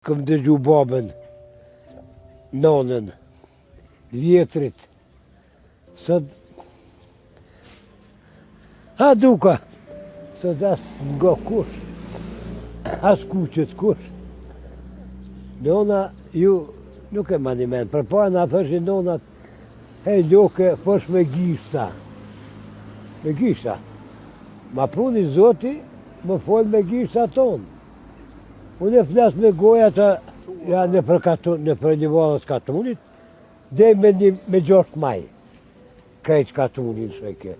Këm dëgju babën, nonën, vjetrit, sot, ha duka, sot as nga kush, as kuqet kush. Nona ju nuk e mani men, për para nga thëshin nonat, hej loke, fosh me gishta. Me gishta. Ma puni zoti, më fol me gishta tonë. Unë e flas me goja të në për livarës katunit, dhe me 6 maj, kajq katunin sheke.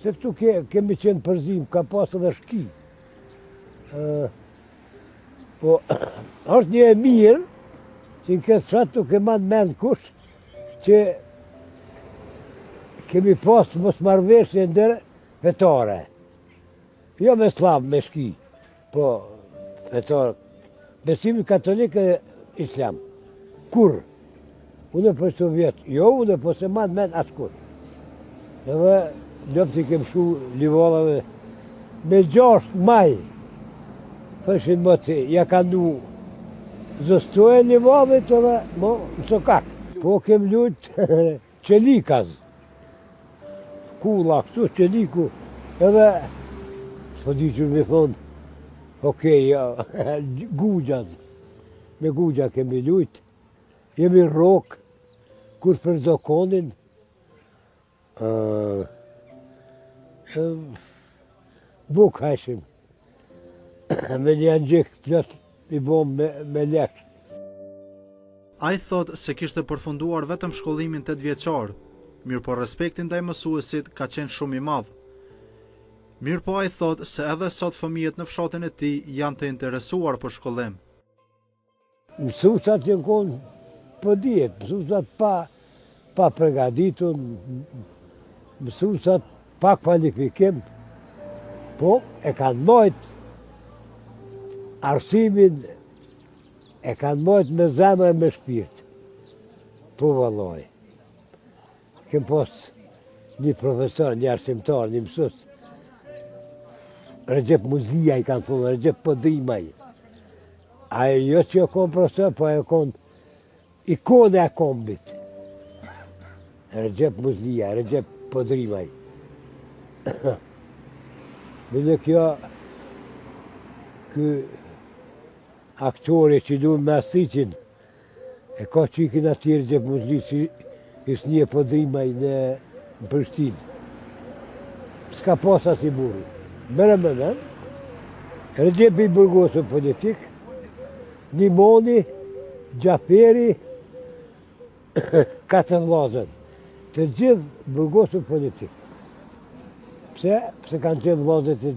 Se këtu kemi qenë përzim, ka pas edhe shki. Po, është një e mirë, që në këtë shatë nuk e manë menë kush, që kemi pas mos marrëveshje ndër fetare. Jo me slavë, me shki, po fetare. Besimi katolik e islam. Kur? Unë për Sovjet, jo, unë për se manë men askur. Edhe lëpë që kem shu livarave me 6 maj. Thëshin më të, ja ka nu zëstoje livarit edhe më në sokak. Po kem lujtë qelikaz. Kula, këtu qeliku. Edhe, s'po di që me thonë, okej, gugjaz. Me gugja kemi lujt. Jemi rok, kur për zokonin. Buk hashim. Me një angjek plët i bom me lesh. A i thot se kishte përfunduar vetëm shkollimin 8 vjeçar, mirë po respektin ndaj mësuesit ka qenë shumë i madh. Mirë po a i thot se edhe sot fëmijët në fshatin e tij janë të interesuar për shkollim. Mësusat janë konë për djetë, mësusat pa përgatitur, mësusat pa kvalifikim, po e kanë mojt arsimin, e kanë mojt me zemër e me shpirt. Po valloj. Kem pas një profesor, një arsimtar, një mësus, Recep Muzlia i kanë thonë, Recep Podrimaj. A e jo që jo konë profesor, po e konë ikone e kombit. Recep Muzlia, Recep Podrimaj. Dhe kjo, kë aktore që lunë me Asiqin, e ka qikin ati Recep Muzli, si isnje Podrimaj në Prishtinë. S'ka pas as i burri. Mërë më në, Recep i burgosë politik, Nimoni, Gjaferi, 4 vllazën, të gjithë burgosë politik. Pse kanë qenë vllazët e